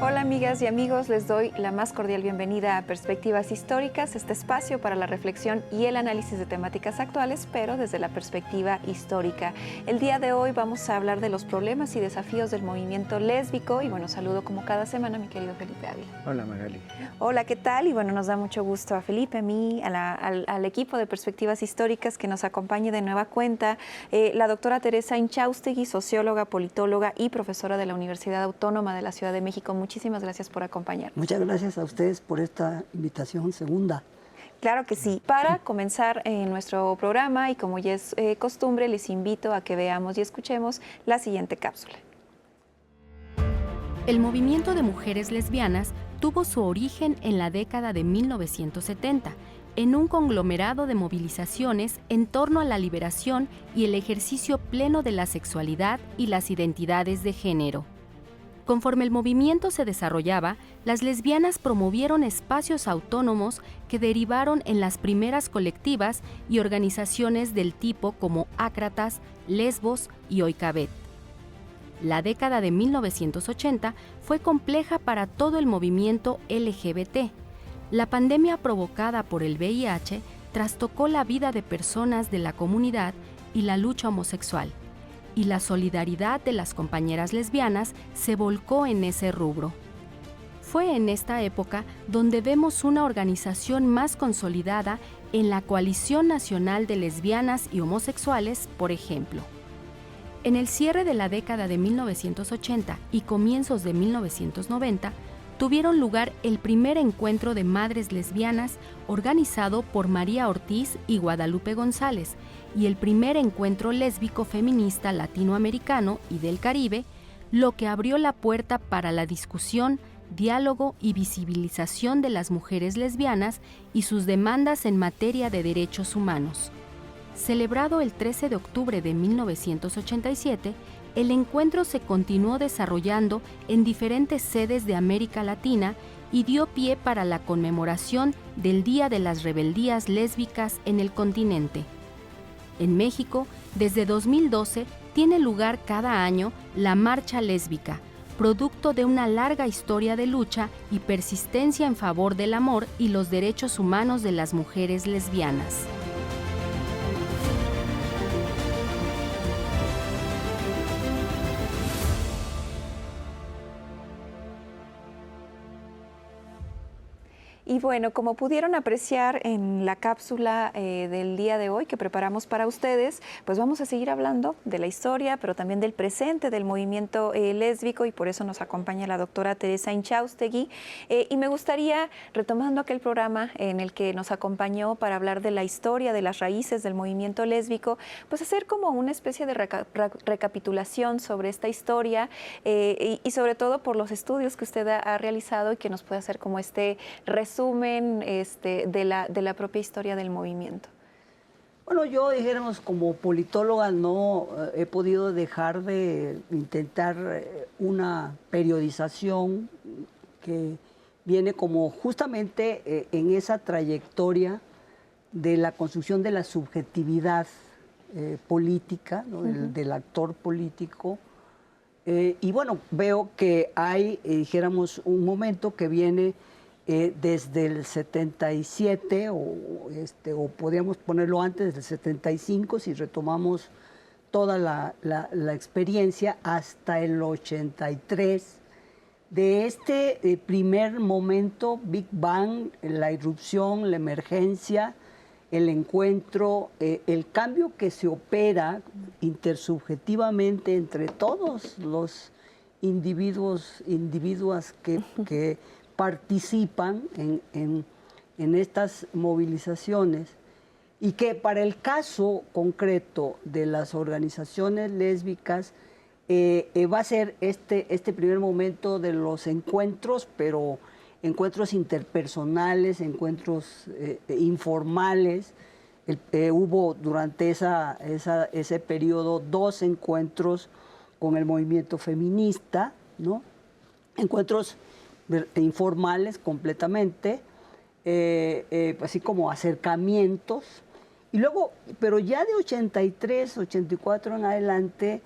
Hola amigas y amigos, les doy la más cordial bienvenida a Perspectivas Históricas, este espacio para la reflexión y el análisis de temáticas actuales, pero desde la perspectiva histórica. El día de hoy vamos a hablar de los problemas y desafíos del movimiento lésbico y bueno, saludo como cada semana a mi querido Felipe Ávila. Hola Magali. Hola, ¿qué tal? Y bueno, nos da mucho gusto a Felipe, a mí, al equipo de Perspectivas Históricas que nos acompañe de nueva cuenta la doctora Teresa Inchaustegui, socióloga, politóloga y profesora de la Universidad Autónoma de la Ciudad de México. Muchísimas gracias por acompañarnos. Muchas gracias a ustedes por esta invitación segunda. Claro que sí. Para comenzar nuestro programa y como ya es costumbre, les invito a que veamos y escuchemos la siguiente cápsula. El movimiento de mujeres lesbianas tuvo su origen en la década de 1970, en un conglomerado de movilizaciones en torno a la liberación y el ejercicio pleno de la sexualidad y las identidades de género. Conforme el movimiento se desarrollaba, las lesbianas promovieron espacios autónomos que derivaron en las primeras colectivas y organizaciones del tipo como Ácratas, Lesbos y Oikabet. La década de 1980 fue compleja para todo el movimiento LGBT. La pandemia provocada por el VIH trastocó la vida de personas de la comunidad y la lucha homosexual, y la solidaridad de las compañeras lesbianas se volcó en ese rubro. Fue en esta época donde vemos una organización más consolidada en la Coalición Nacional de Lesbianas y Homosexuales, por ejemplo. En el cierre de la década de 1980 y comienzos de 1990, tuvieron lugar el primer encuentro de madres lesbianas organizado por María Ortiz y Guadalupe González, y el primer encuentro lésbico feminista latinoamericano y del Caribe, lo que abrió la puerta para la discusión, diálogo y visibilización de las mujeres lesbianas y sus demandas en materia de derechos humanos. Celebrado el 13 de octubre de 1987, el encuentro se continuó desarrollando en diferentes sedes de América Latina y dio pie para la conmemoración del Día de las Rebeldías Lésbicas en el continente. En México, desde 2012, tiene lugar cada año la Marcha Lésbica, producto de una larga historia de lucha y persistencia en favor del amor y los derechos humanos de las mujeres lesbianas. Y bueno, como pudieron apreciar en la cápsula del día de hoy que preparamos para ustedes, pues vamos a seguir hablando de la historia, pero también del presente del movimiento lésbico, y por eso nos acompaña la doctora Teresa Inchaustegui. Y me gustaría, retomando aquel programa en el que nos acompañó para hablar de la historia, de las raíces del movimiento lésbico, pues hacer como una especie de recapitulación sobre esta historia y sobre todo por los estudios que usted ha realizado y que nos puede hacer como este resumen de la propia historia del movimiento. Bueno, yo, dijéramos, como politóloga no he podido dejar de intentar una periodización que viene como justamente en esa trayectoria de la construcción de la subjetividad política, ¿no? del actor político. Y bueno, veo que hay, dijéramos, un momento que viene desde el 77 o podríamos ponerlo antes del 75 si retomamos toda la experiencia hasta el 83 de este primer momento, Big Bang, la irrupción, la emergencia, el encuentro, el cambio que se opera intersubjetivamente entre todos los individuas que participan en estas movilizaciones, y que para el caso concreto de las organizaciones lésbicas va a ser este primer momento de los encuentros, pero encuentros interpersonales, encuentros informales, Hubo durante ese periodo 2 encuentros con el movimiento feminista, ¿no? Encuentros informales completamente, así como acercamientos. Y luego, pero ya de 83, 84 en adelante,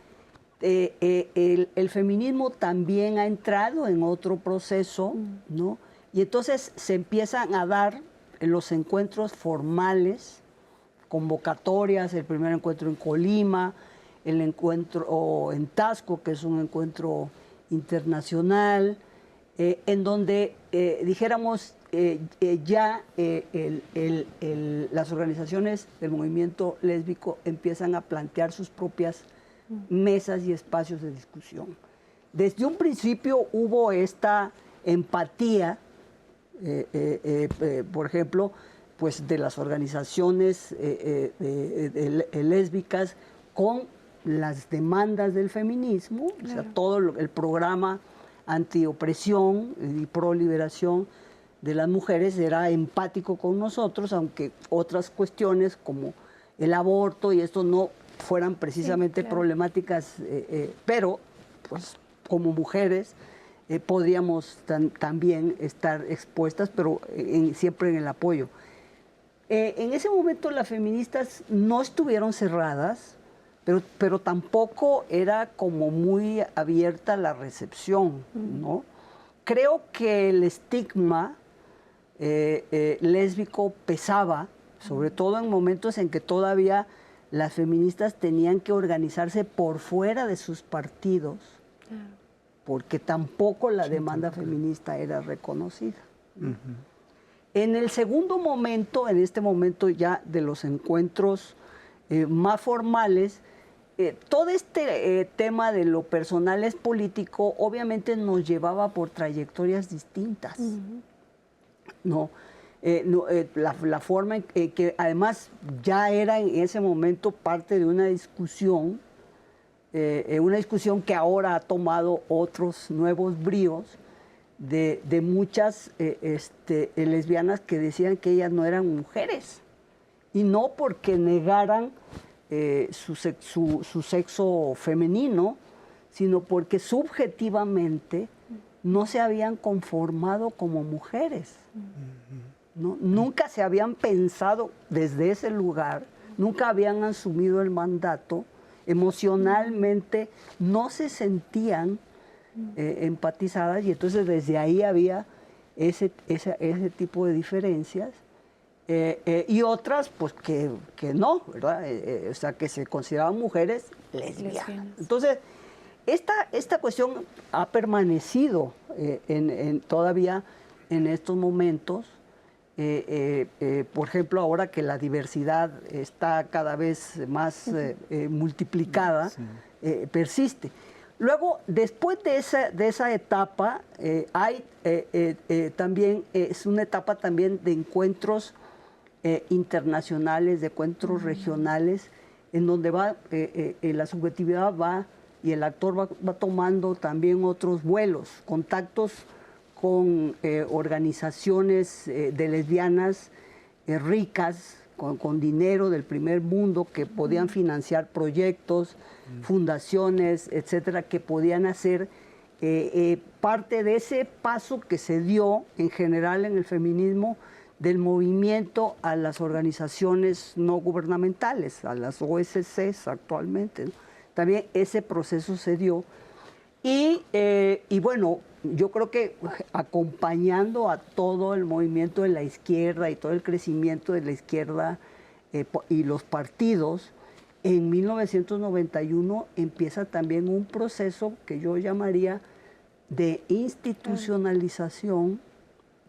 el feminismo también ha entrado en otro proceso, ¿no? Y entonces se empiezan a dar los encuentros formales, convocatorias, el primer encuentro en Colima, el encuentro en Tasco, que es un encuentro internacional, en donde dijéramos ya las organizaciones del movimiento lésbico empiezan a plantear sus propias mesas y espacios de discusión. Desde un principio hubo esta empatía, por ejemplo, pues de las organizaciones lésbicas con las demandas del feminismo, claro. O sea, todo el programa antiopresión y pro-liberación de las mujeres era empático con nosotros, aunque otras cuestiones como el aborto y esto no fueran precisamente claro. Problemáticas, pero pues como mujeres podríamos también estar expuestas, pero siempre en el apoyo. En ese momento las feministas no estuvieron cerradas, pero tampoco era como muy abierta la recepción, ¿no? Creo que el estigma lésbico pesaba, sobre todo en momentos en que todavía las feministas tenían que organizarse por fuera de sus partidos, porque tampoco la demanda feminista era reconocida. En el segundo momento, en este momento ya de los encuentros más formales, todo este tema de lo personal es político, obviamente nos llevaba por trayectorias distintas, ¿no? La forma en que además ya era en ese momento parte de una discusión que ahora ha tomado otros nuevos bríos de muchas lesbianas que decían que ellas no eran mujeres, y no porque negaran su sexo femenino, sino porque subjetivamente no se habían conformado como mujeres. ¿No? Nunca se habían pensado desde ese lugar, nunca habían asumido el mandato, emocionalmente no se sentían empatizadas, y entonces desde ahí había ese tipo de diferencias. Y otras, pues, que no, ¿verdad? O sea, que se consideraban mujeres lesbianas. Entonces, esta cuestión ha permanecido todavía en estos momentos. Por ejemplo, ahora que la diversidad está cada vez más multiplicada, persiste. Luego, después de esa etapa, hay también, es una etapa también de encuentros internacionales, de encuentros regionales, en donde la subjetividad va y el actor va tomando también otros vuelos, contactos con organizaciones de lesbianas ricas, con dinero del primer mundo, que podían financiar proyectos, fundaciones, etcétera, que podían hacer parte de ese paso que se dio en general en el feminismo, del movimiento a las organizaciones no gubernamentales, a las OSCs actualmente, ¿no? También ese proceso se dio. Y bueno, yo creo que acompañando a todo el movimiento de la izquierda y todo el crecimiento de la izquierda y los partidos, en 1991 empieza también un proceso que yo llamaría de institucionalización,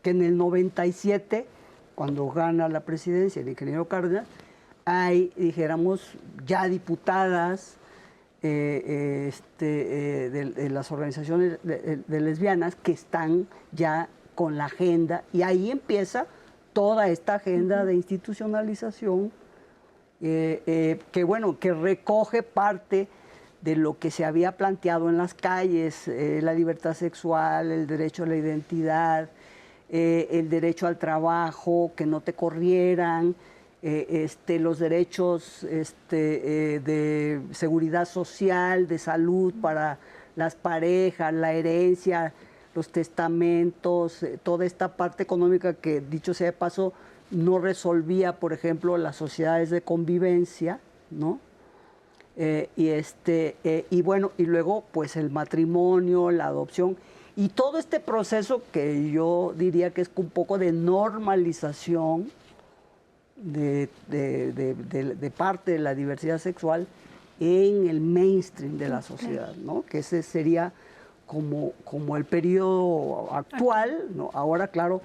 que en el 97, cuando gana la presidencia el ingeniero Cárdenas, hay, dijéramos, ya diputadas de las organizaciones de lesbianas que están ya con la agenda, y ahí empieza toda esta agenda de institucionalización que, bueno, que recoge parte de lo que se había planteado en las calles, la libertad sexual, el derecho a la identidad, el derecho al trabajo, que no te corrieran, los derechos de seguridad social, de salud para las parejas, la herencia, los testamentos, toda esta parte económica que, dicho sea de paso, no resolvía, por ejemplo, las sociedades de convivencia, ¿no? Y bueno, y luego pues el matrimonio, la adopción y todo este proceso que yo diría que es un poco de normalización de parte de la diversidad sexual en el mainstream de la sociedad, ¿no? Que ese sería como el periodo actual, ¿no? Ahora, claro,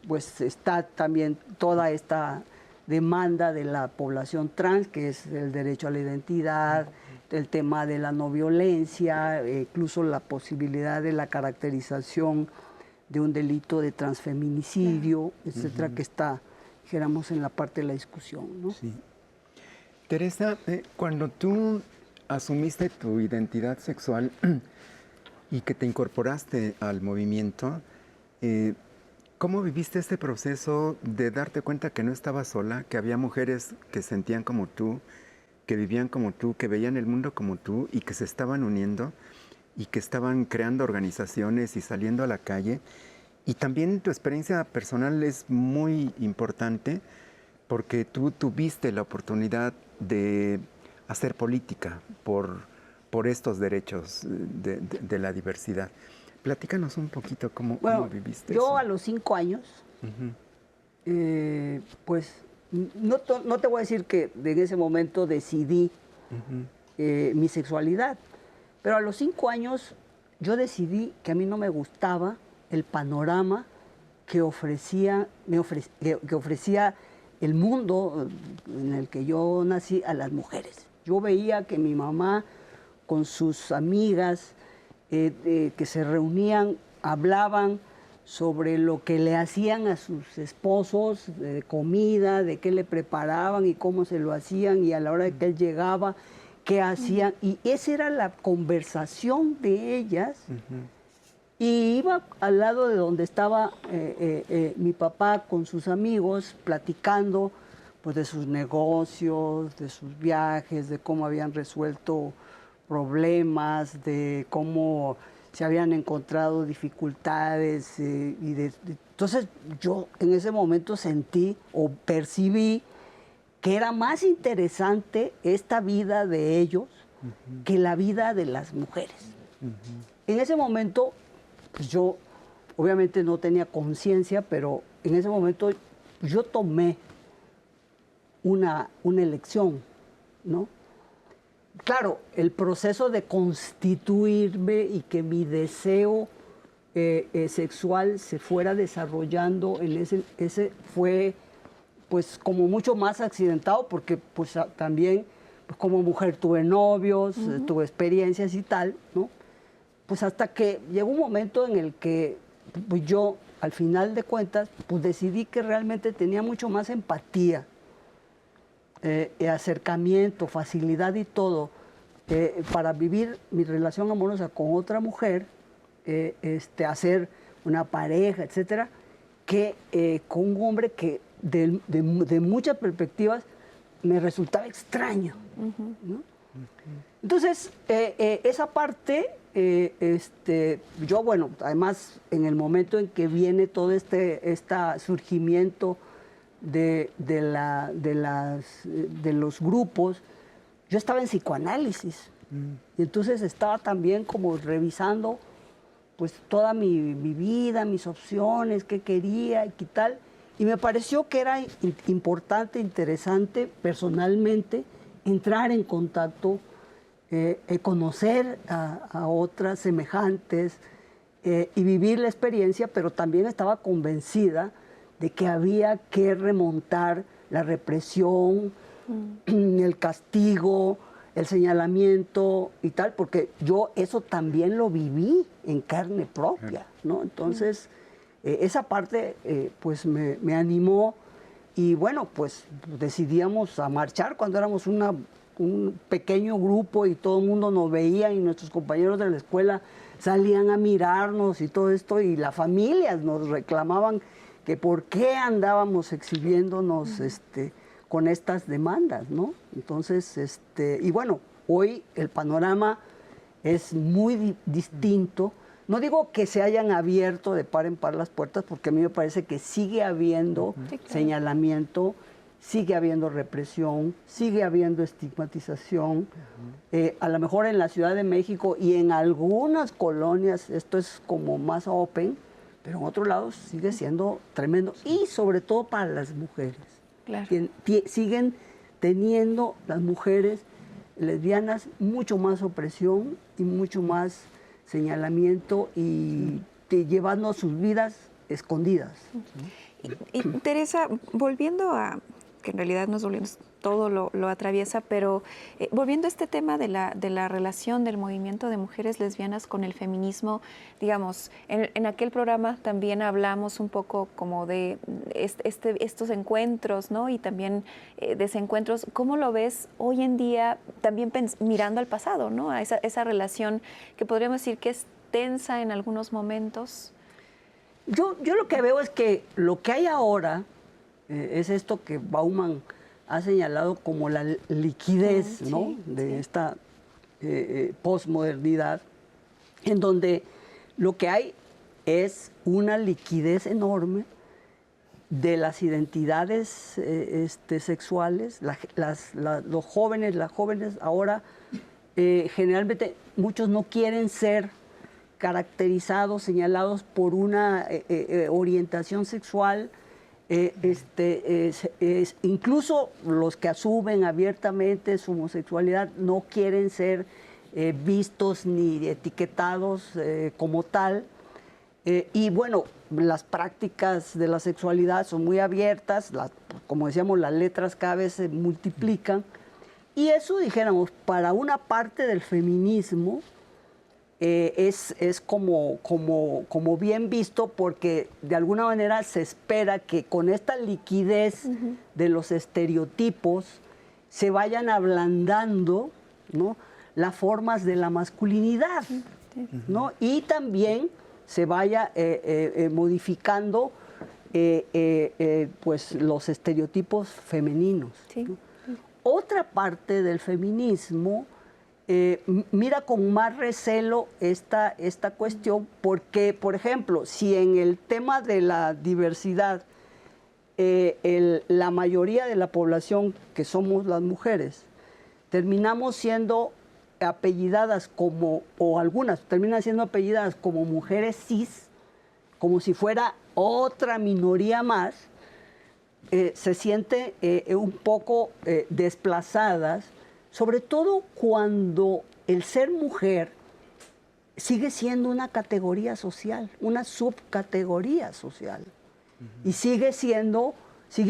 pues está también toda esta demanda de la población trans, que es el derecho a la identidad, el tema de la no violencia, incluso la posibilidad de la caracterización de un delito de transfeminicidio, etcétera, que está, dijéramos, en la parte de la discusión, ¿no? Sí. Teresa, cuando tú asumiste tu identidad sexual y que te incorporaste al movimiento, ¿cómo viviste este proceso de darte cuenta que no estabas sola, que había mujeres que sentían como tú, que vivían como tú, que veían el mundo como tú y que se estaban uniendo y que estaban creando organizaciones y saliendo a la calle? Y también tu experiencia personal es muy importante porque tú tuviste la oportunidad de hacer política por estos derechos de la diversidad. Platícanos un poquito cómo viviste eso. Yo a los 5 años, pues no te voy a decir que en ese momento decidí mi sexualidad, pero a los 5 años yo decidí que a mí no me gustaba el panorama que ofrecía el mundo en el que yo nací a las mujeres. Yo veía que mi mamá con sus amigas que se reunían, hablaban sobre lo que le hacían a sus esposos, de comida, de qué le preparaban y cómo se lo hacían, y a la hora de que él llegaba, qué hacían. Y esa era la conversación de ellas. Y iba al lado de donde estaba mi papá con sus amigos, platicando pues, de sus negocios, de sus viajes, de cómo habían resuelto problemas, de cómo se habían encontrado dificultades. Entonces yo en ese momento sentí o percibí que era más interesante esta vida de ellos que la vida de las mujeres. En ese momento, pues yo obviamente no tenía conciencia, pero en ese momento yo tomé una elección, ¿no? Claro, el proceso de constituirme y que mi deseo sexual se fuera desarrollando en ese fue pues como mucho más accidentado, porque pues también pues, como mujer tuve novios, tuve experiencias y tal, ¿no? Pues hasta que llegó un momento en el que pues yo, al final de cuentas, pues decidí que realmente tenía mucho más empatía, acercamiento, facilidad y todo, para vivir mi relación amorosa con otra mujer, hacer una pareja, etcétera, que con un hombre que de muchas perspectivas me resultaba extraño, ¿no? Entonces, esa parte, yo, bueno, además, en el momento en que viene todo este surgimiento de los grupos, yo estaba en psicoanálisis. Y entonces estaba también como revisando pues toda mi vida, mis opciones, qué quería y qué tal. Y me pareció que era importante, interesante personalmente entrar en contacto, conocer a otras semejantes y vivir la experiencia, pero también estaba convencida de que había que remontar la represión, el castigo, el señalamiento y tal, porque yo eso también lo viví en carne propia, ¿no? Entonces, esa parte pues me animó y bueno, pues decidíamos a marchar cuando éramos un pequeño grupo y todo el mundo nos veía y nuestros compañeros de la escuela salían a mirarnos y todo esto, y las familias nos reclamaban que por qué andábamos exhibiéndonos con estas demandas, ¿no? Entonces, y bueno, hoy el panorama es muy distinto. No digo que se hayan abierto de par en par las puertas, porque a mí me parece que sigue habiendo señalamiento, sigue habiendo represión, sigue habiendo estigmatización. A lo mejor en la Ciudad de México y en algunas colonias esto es como más open, pero en otros lados sigue siendo tremendo. Y sobre todo para las mujeres. Claro. Siguen teniendo las mujeres lesbianas mucho más opresión y mucho más señalamiento y llevando sus vidas escondidas. Y Teresa, volviendo a, que en realidad no es volviendo, todo lo atraviesa, pero volviendo a este tema de la relación del movimiento de mujeres lesbianas con el feminismo, digamos, en aquel programa también hablamos un poco como de estos encuentros, ¿no? Y también desencuentros. ¿Cómo lo ves hoy en día, también mirando al pasado, ¿no? A esa relación que podríamos decir que es tensa en algunos momentos? Yo lo que veo es que lo que hay ahora es esto que Bauman ha señalado como la liquidez, ¿no? De esta posmodernidad, en donde lo que hay es una liquidez enorme de las identidades sexuales. Los jóvenes, las jóvenes ahora, generalmente muchos no quieren ser caracterizados, señalados por una orientación sexual. Incluso los que asumen abiertamente su homosexualidad no quieren ser vistos ni etiquetados como tal. Y bueno, las prácticas de la sexualidad son muy abiertas, como decíamos, las letras cada vez se multiplican. Y eso, dijéramos, para una parte del feminismo, es como bien visto, porque de alguna manera se espera que con esta liquidez de los estereotipos se vayan ablandando, ¿no?, las formas de la masculinidad, ¿no? Y también se vaya modificando pues los estereotipos femeninos, ¿no? Otra parte del feminismo mira con más recelo esta cuestión, porque, por ejemplo, si en el tema de la diversidad la mayoría de la población, que somos las mujeres, terminamos siendo apellidadas como, o algunas terminan siendo apellidadas como mujeres cis, como si fuera otra minoría más, se siente un poco desplazadas, sobre todo cuando el ser mujer sigue siendo una categoría social, una subcategoría social. Y sigue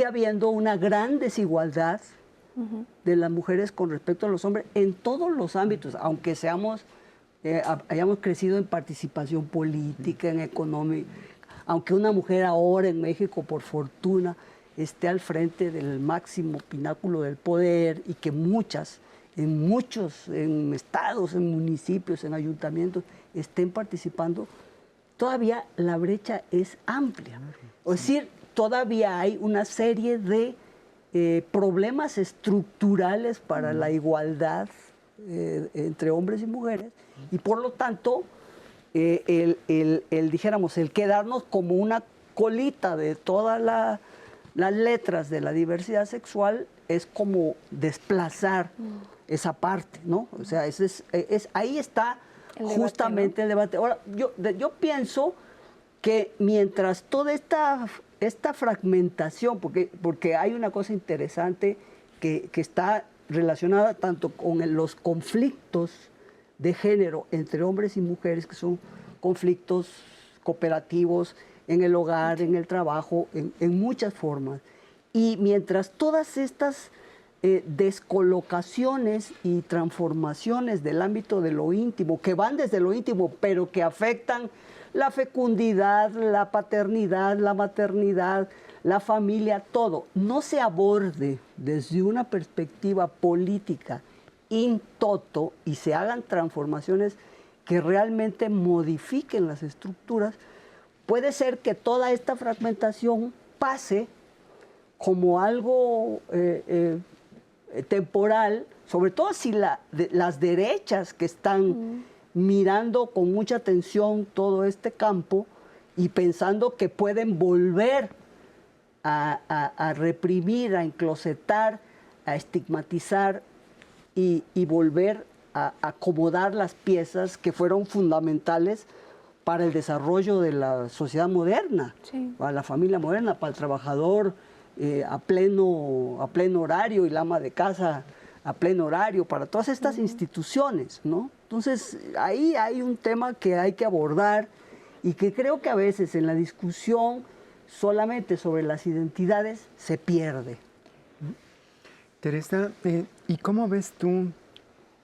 habiendo una gran desigualdad de las mujeres con respecto a los hombres en todos los ámbitos, aunque hayamos crecido en participación política, en economía, aunque una mujer ahora en México, por fortuna, esté al frente del máximo pináculo del poder, y que en estados, en municipios, en ayuntamientos, estén participando, todavía la brecha es amplia. Es decir, todavía hay una serie de problemas estructurales para la igualdad entre hombres y mujeres, y por lo tanto, dijéramos, el quedarnos como una colita de todas las letras de la diversidad sexual es como desplazar esa parte, ¿no? O sea, ahí está justamente el debate. Ahora, yo pienso que mientras toda esta fragmentación, porque hay una cosa interesante que está relacionada tanto con los conflictos de género entre hombres y mujeres, que son conflictos cooperativos en el hogar, en el trabajo, en muchas formas. Y mientras todas estas descolocaciones y transformaciones del ámbito de lo íntimo, que van desde lo íntimo, pero que afectan la fecundidad, la paternidad, la maternidad, la familia, todo, no se aborde desde una perspectiva política in toto y se hagan transformaciones que realmente modifiquen las estructuras, puede ser que toda esta fragmentación pase como algo temporal, sobre todo si las derechas que están mirando con mucha atención todo este campo y pensando que pueden volver a reprimir, a enclosetar, a estigmatizar y volver a acomodar las piezas que fueron fundamentales para el desarrollo de la sociedad moderna, Sí. para la familia moderna, para el trabajador a pleno horario y la ama de casa a pleno horario, para todas estas instituciones, ¿no? Entonces, ahí hay un tema que hay que abordar y que creo que a veces en la discusión solamente sobre las identidades se pierde. Teresa, ¿y cómo ves tú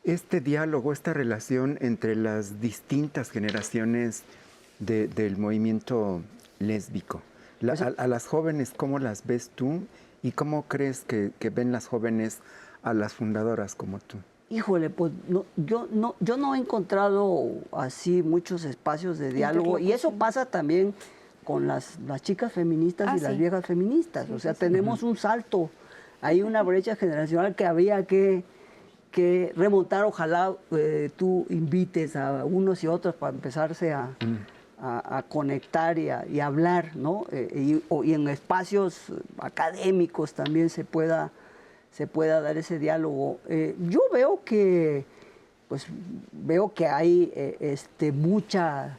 este diálogo, esta relación entre las distintas generaciones del movimiento lésbico? A las jóvenes, ¿cómo las ves tú? ¿Y cómo crees que ven las jóvenes a las fundadoras como tú? Híjole, pues yo no he encontrado así muchos espacios de diálogo y eso pasa también con las chicas feministas y las viejas feministas. O sea, tenemos un salto, hay una brecha generacional que habría que remontar. Ojalá tú invites a unos y otros para empezarse a conectar y a hablar, ¿no? Y en espacios académicos también se pueda dar ese diálogo. Yo veo que hay mucha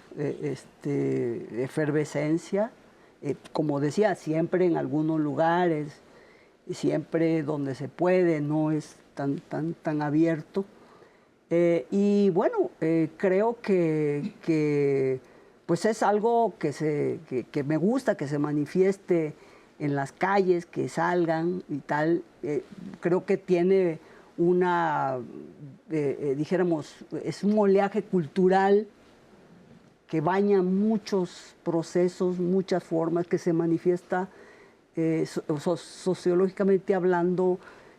efervescencia, como decía, siempre en algunos lugares, siempre donde se puede, no es tan abierto. Y bueno, creo que pues es algo que me gusta, que se manifieste en las calles, que salgan y tal. Creo que tiene dijéramos, es un oleaje cultural que baña muchos procesos, muchas formas, que se manifiesta sociológicamente hablando,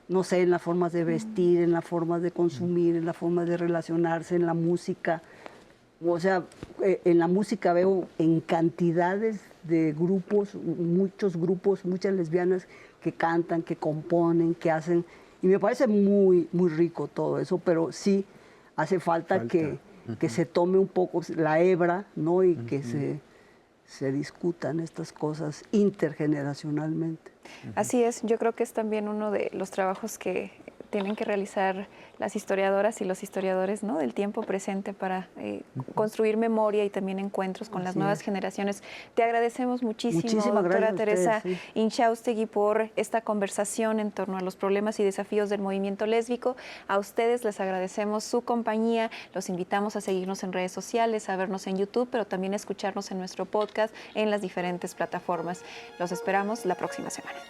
no sé, en las formas de vestir, en las formas de consumir, en las formas de relacionarse, en la música. O sea, en la música veo en cantidades de grupos, muchas lesbianas que cantan, que componen, que hacen, y me parece muy, muy rico todo eso, pero sí hace falta. Que se tome un poco la hebra, ¿no? Y que se discutan estas cosas intergeneracionalmente. Así es, yo creo que es también uno de los trabajos que tienen que realizar las historiadoras y los historiadores, ¿no?, del tiempo presente para construir memoria y también encuentros con las nuevas generaciones. Te agradecemos muchísimo, doctora Teresa Inchaustegui, por esta conversación en torno a los problemas y desafíos del movimiento lésbico. A ustedes les agradecemos su compañía. Los invitamos a seguirnos en redes sociales, a vernos en YouTube, pero también a escucharnos en nuestro podcast en las diferentes plataformas. Los esperamos la próxima semana.